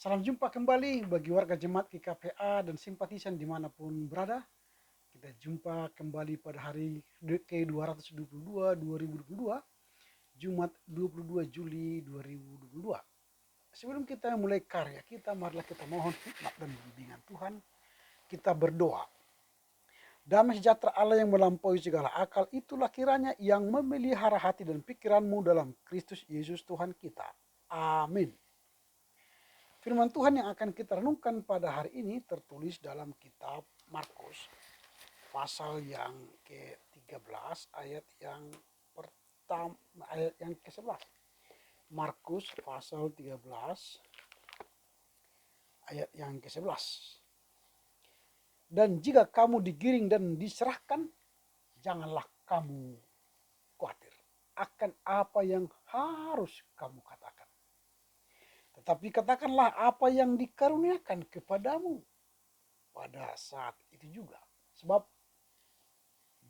Salam jumpa kembali bagi warga jemaat GKPA dan simpatisan dimanapun berada. Kita jumpa kembali pada hari ke-222 2022, Jumat 22 Juli 2022. Sebelum kita mulai karya kita, marilah kita mohon hikmat dan bimbingan Tuhan. Kita berdoa. Damai sejahtera Allah yang melampaui segala akal, itulah kiranya yang memelihara hati dan pikiranmu dalam Kristus Yesus Tuhan kita. Amin. Firman Tuhan yang akan kita renungkan pada hari ini tertulis dalam kitab Markus pasal yang ke-13 ayat yang pertama, ayat yang ke-11. Markus pasal 13 ayat yang ke-11. Dan jika kamu digiring dan diserahkan, janganlah kamu khawatir akan apa yang harus kamu katakan. Tetapi katakanlah apa yang dikaruniakan kepadamu pada saat itu juga. Sebab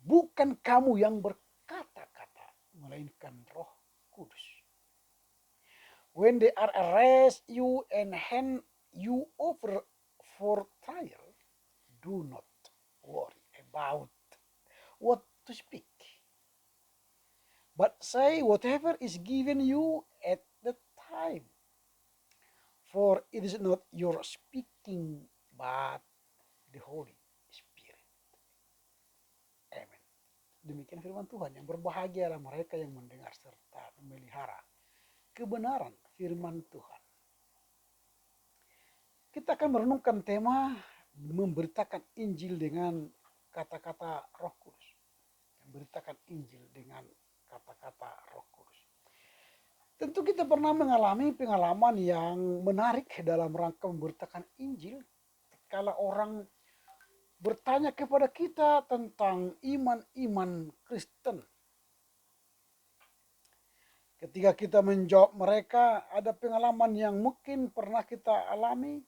bukan kamu yang berkata-kata, melainkan Roh Kudus. When they are arrest you and hand you over for trial, do not worry about what to speak. But say whatever is given you at the time. For it is not your speaking, but the Holy Spirit. Amen. Demikian firman Tuhan. Yang berbahagialah mereka yang mendengar serta memelihara kebenaran firman Tuhan. Kita akan merenungkan tema memberitakan Injil dengan kata-kata Roh Kudus. Memberitakan Injil dengan kata-kata Roh Kudus. Tentu kita pernah mengalami pengalaman yang menarik dalam rangka memberitakan Injil. Kalau orang bertanya kepada kita tentang iman-iman Kristen. Ketika kita menjawab mereka, ada pengalaman yang mungkin pernah kita alami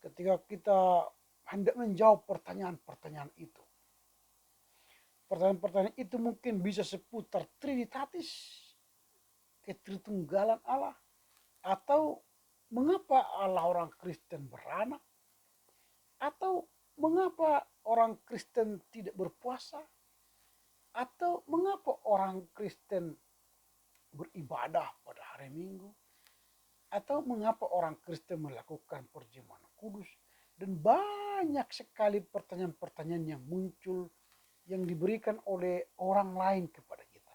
ketika kita hendak menjawab pertanyaan-pertanyaan itu. Pertanyaan-pertanyaan itu mungkin bisa seputar Trinitatis, ketritunggalan Allah, atau mengapa Allah orang Kristen beranak, atau mengapa orang Kristen tidak berpuasa, atau mengapa orang Kristen beribadah pada hari Minggu, atau mengapa orang Kristen melakukan perjamuan kudus, dan banyak sekali pertanyaan-pertanyaan yang muncul yang diberikan oleh orang lain kepada kita.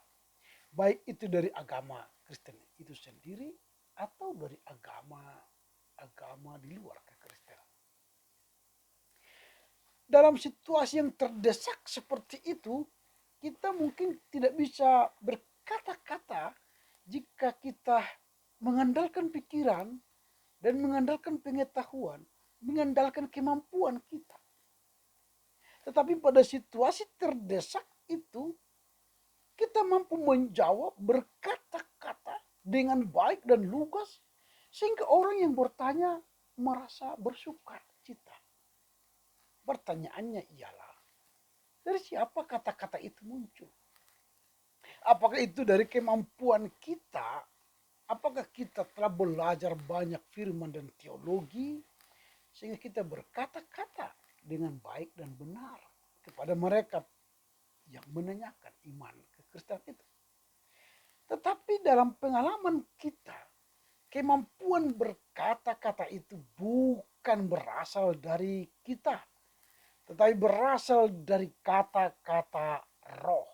Baik itu dari agama Kristen itu sendiri atau dari agama di luar kekristenan. Dalam situasi yang terdesak seperti itu, kita mungkin tidak bisa berkata-kata jika kita mengandalkan pikiran dan mengandalkan pengetahuan, mengandalkan kemampuan kita. Tetapi pada situasi terdesak itu, kita mampu menjawab berkata-kata dengan baik dan lugas sehingga orang yang bertanya merasa bersuka cita. Pertanyaannya ialah, dari siapa kata-kata itu muncul? Apakah itu dari kemampuan kita? Apakah kita telah belajar banyak firman dan teologi sehingga kita berkata-kata dengan baik dan benar kepada mereka yang menanyakan iman kekristenan itu. Tetapi dalam pengalaman kita, kemampuan berkata-kata itu bukan berasal dari kita, tetapi berasal dari kata-kata roh.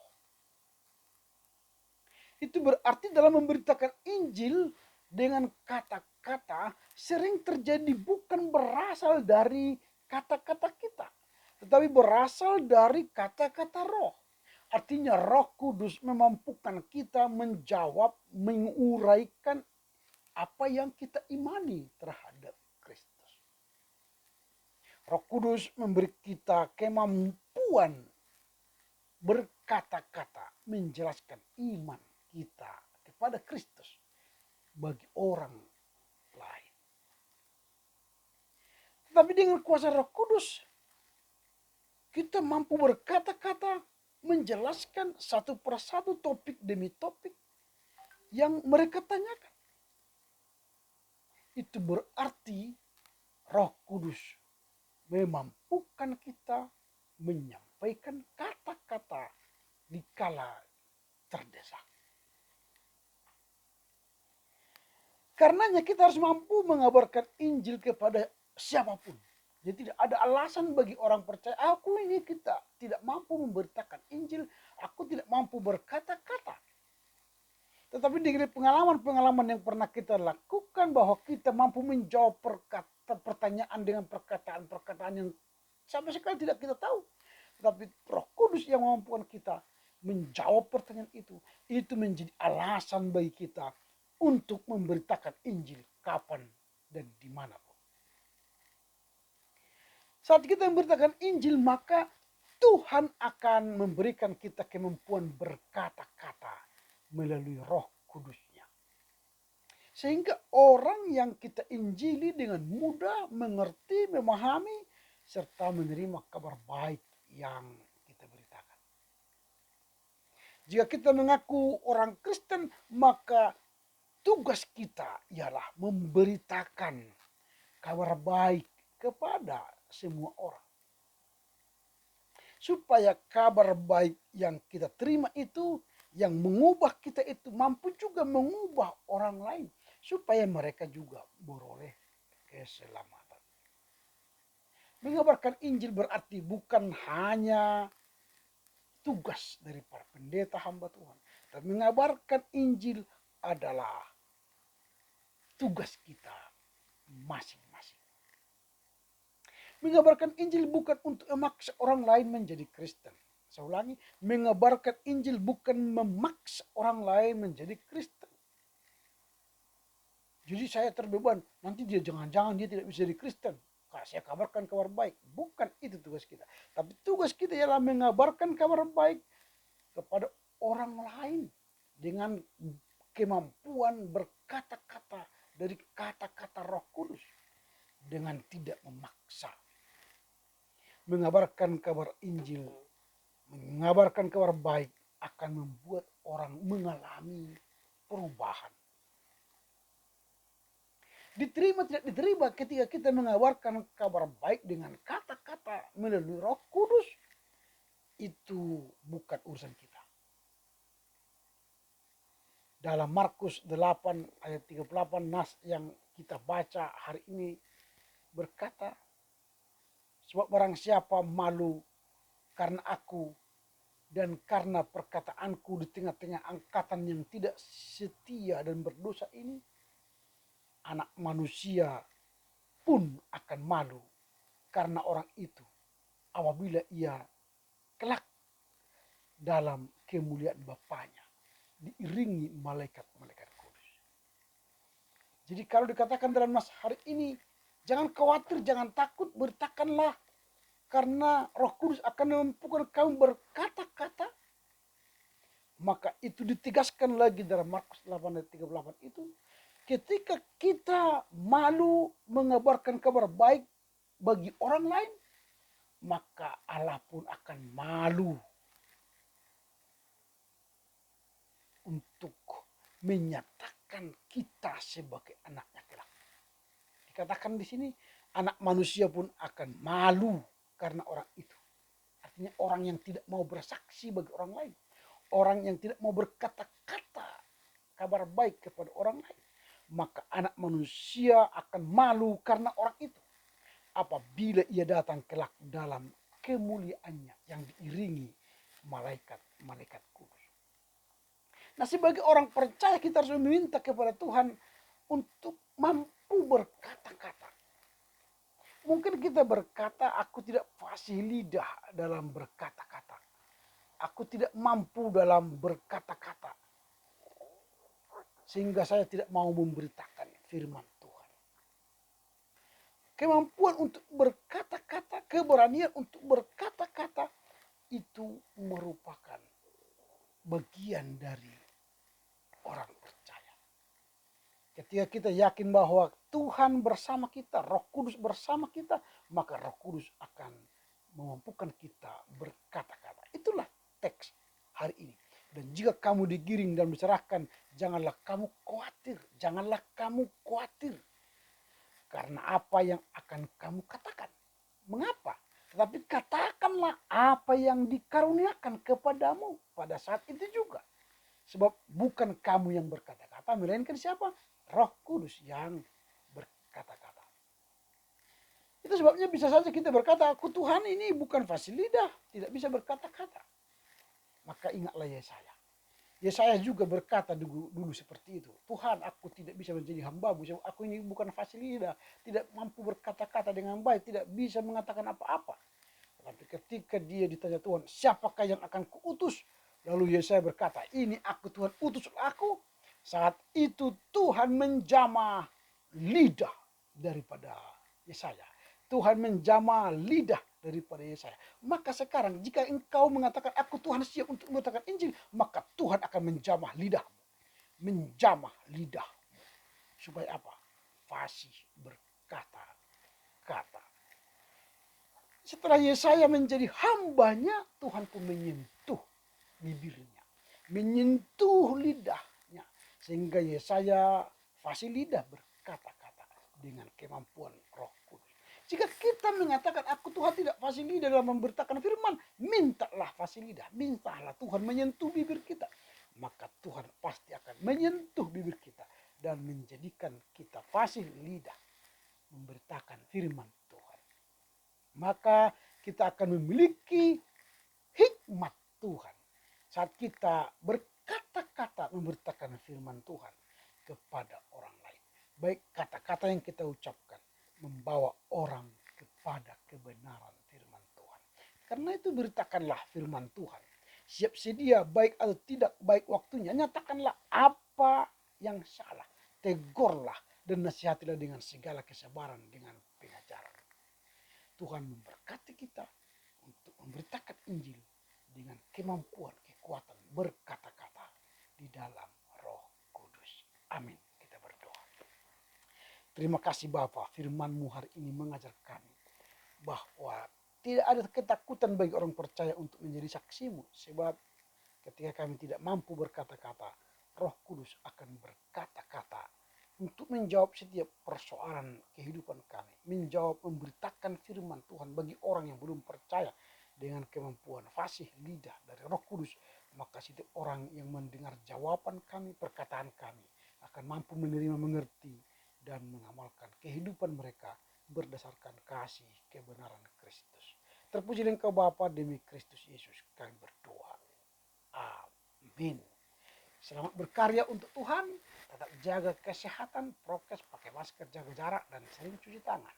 Itu berarti dalam memberitakan Injil dengan kata-kata sering terjadi bukan berasal dari kata-kata kita, tetapi berasal dari kata-kata roh. Artinya Roh Kudus memampukan kita menjawab, menguraikan apa yang kita imani terhadap Kristus. Roh Kudus memberi kita kemampuan berkata-kata, menjelaskan iman kita kepada Kristus bagi orang lain. Tetapi dengan kuasa Roh Kudus, kita mampu berkata-kata, menjelaskan satu persatu topik demi topik yang mereka tanyakan. itu berarti Roh Kudus memampukan kita menyampaikan kata-kata di kala terdesak. Karenanya kita harus mampu mengabarkan Injil kepada siapapun. Jadi tidak ada alasan bagi orang percaya, aku ini kita tidak mampu memberitakan Injil, aku tidak mampu berkata-kata. Tetapi dengan pengalaman-pengalaman yang pernah kita lakukan bahwa kita mampu menjawab pertanyaan dengan perkataan-perkataan yang sama sekali tidak kita tahu. Tetapi Roh Kudus yang memampukan kita menjawab pertanyaan itu menjadi alasan bagi kita untuk memberitakan Injil kapan dan dimanapun. Saat kita memberitakan Injil, maka Tuhan akan memberikan kita kemampuan berkata-kata melalui Roh Kudusnya. Sehingga orang yang kita injili dengan mudah mengerti, memahami, serta menerima kabar baik yang kita beritakan. Jika kita mengaku orang Kristen, maka tugas kita ialah memberitakan kabar baik kepada semua orang. Supaya kabar baik yang kita terima itu, yang mengubah kita itu mampu juga mengubah orang lain. Supaya mereka juga beroleh keselamatan. Mengabarkan Injil berarti bukan hanya tugas dari para pendeta hamba Tuhan. Dan mengabarkan Injil adalah tugas kita masing-masing. Mengabarkan Injil bukan untuk memaksa orang lain menjadi Kristen. Saya ulangi, mengabarkan Injil bukan memaksa orang lain menjadi Kristen. Jadi saya terbeban, nanti dia jangan-jangan dia tidak bisa jadi Kristen. Saya kabarkan kabar baik. Bukan itu tugas kita. Tapi tugas kita ialah mengabarkan kabar baik kepada orang lain dengan kemampuan berkata-kata dari kata-kata Roh Kudus dengan tidak memaksa. Mengabarkan kabar Injil, mengabarkan kabar baik akan membuat orang mengalami perubahan. Diterima tidak diterima ketika kita mengabarkan kabar baik dengan kata-kata melalui Roh Kudus, itu bukan urusan kita. Dalam Markus 8 ayat 38 nas yang kita baca hari ini berkata, sebab barang siapa malu karena aku dan karena perkataanku di tengah-tengah angkatan yang tidak setia dan berdosa ini, anak manusia pun akan malu karena orang itu apabila ia kelak dalam kemuliaan Bapaknya diiringi malaikat-malaikat kudus. Jadi kalau dikatakan dalam nas hari ini, jangan khawatir, jangan takut, beritakanlah karena Roh Kudus akan memampukan kamu berkata-kata. Maka itu ditegaskan lagi dalam Markus 8 ayat 38 itu, ketika kita malu mengabarkan kabar baik bagi orang lain, maka Allah pun akan malu untuk menyatakan kita sebagai anaknya kelak. Dikatakan di sini, anak manusia pun akan malu karena orang itu. Artinya orang yang tidak mau bersaksi bagi orang lain. Orang yang tidak mau berkata-kata kabar baik kepada orang lain. Maka anak manusia akan malu karena orang itu. Apabila ia datang kelak dalam kemuliaannya yang diiringi malaikat-malaikat kudus. Nah, sebagai orang percaya kita harus meminta kepada Tuhan untuk mampu berkata-kata. Mungkin kita berkata, aku tidak fasih lidah dalam berkata-kata. Aku tidak mampu dalam berkata-kata. Sehingga saya tidak mau memberitakan firman Tuhan. Kemampuan untuk berkata-kata, keberanian untuk berkata-kata, itu merupakan bagian dari orang percaya. Ketika kita yakin bahwa Tuhan bersama kita, Roh Kudus bersama kita, maka Roh Kudus akan memampukan kita berkata-kata. Itulah teks hari ini. Dan jika kamu digiring dan diserahkan, janganlah kamu khawatir. Janganlah kamu khawatir. karena apa yang akan kamu katakan. Mengapa? Tetapi katakanlah apa yang dikaruniakan kepadamu pada saat itu juga. Sebab bukan kamu yang berkata-kata, melainkan siapa? Roh Kudus yang berkata-kata. Itu sebabnya bisa saja kita berkata, aku Tuhan ini bukan fasih lidah, tidak bisa berkata-kata. Maka ingatlah Yesaya. Yesaya juga berkata dulu seperti itu. Tuhan, aku tidak bisa menjadi hamba-Mu. Aku ini bukan fasih lidah, tidak mampu berkata-kata dengan baik, tidak bisa mengatakan apa-apa. Tapi ketika dia ditanya Tuhan, siapakah yang akan kuutus? Lalu Yesaya berkata, ini aku Tuhan, utuslah aku. Saat itu Tuhan menjamah lidah daripada Yesaya. Tuhan menjamah lidah daripada Yesaya. Maka sekarang jika engkau mengatakan aku Tuhan siap untuk mengatakan Injil, maka Tuhan akan menjamah lidahmu. Menjamah lidahmu. Supaya apa? Fasih berkata-kata. Setelah Yesaya menjadi hambanya, Tuhan pun menyentuh bibirnya. Menyentuh lidahnya. Sehingga Yesaya fasih lidah berkata-kata dengan kemampuan Roh Kudus. Jika kita mengatakan aku Tuhan tidak fasih lidah dalam memberitakan firman, mintalah fasih lidah. Mintalah Tuhan menyentuh bibir kita. Maka Tuhan pasti akan menyentuh bibir kita dan menjadikan kita fasih lidah memberitakan firman Tuhan. Maka kita akan memiliki hikmat Tuhan saat kita berkata-kata memberitakan firman Tuhan kepada orang lain. Baik kata-kata yang kita ucapkan membawa orang kepada kebenaran firman Tuhan. Karena itu beritakanlah firman Tuhan. Siap sedia baik atau tidak baik waktunya. Nyatakanlah apa yang salah. Tegurlah dan nasihatilah dengan segala kesabaran dengan pengajaran. Tuhan memberkati kita untuk memberitakan Injil dengan kemampuan, kekuatan, berkata-kata di dalam Roh Kudus. Amin. Kita berdoa. Terima kasih Bapa, firman-Mu hari ini mengajar kami bahwa tidak ada ketakutan bagi orang percaya untuk menjadi saksi-Mu. Sebab ketika kami tidak mampu berkata-kata, Roh Kudus akan berkata-kata untuk menjawab setiap persoalan kehidupan kami. Menjawab, memberitakan firman Tuhan bagi orang yang belum percaya dengan kemampuan fasih lidah dari Roh Kudus. Maka setiap orang yang mendengar jawaban kami, perkataan kami akan mampu menerima, mengerti, dan mengamalkan kehidupan mereka berdasarkan kasih kebenaran Kristus. Terpujilah Engkau Bapa, demi Kristus Yesus kami berdoa. Amin. Selamat berkarya untuk Tuhan. Tetap jaga kesehatan, prokes, pakai masker, jaga jarak, dan sering cuci tangan.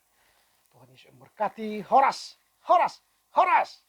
Tuhan Yesus memberkati. Horas, horas, horas.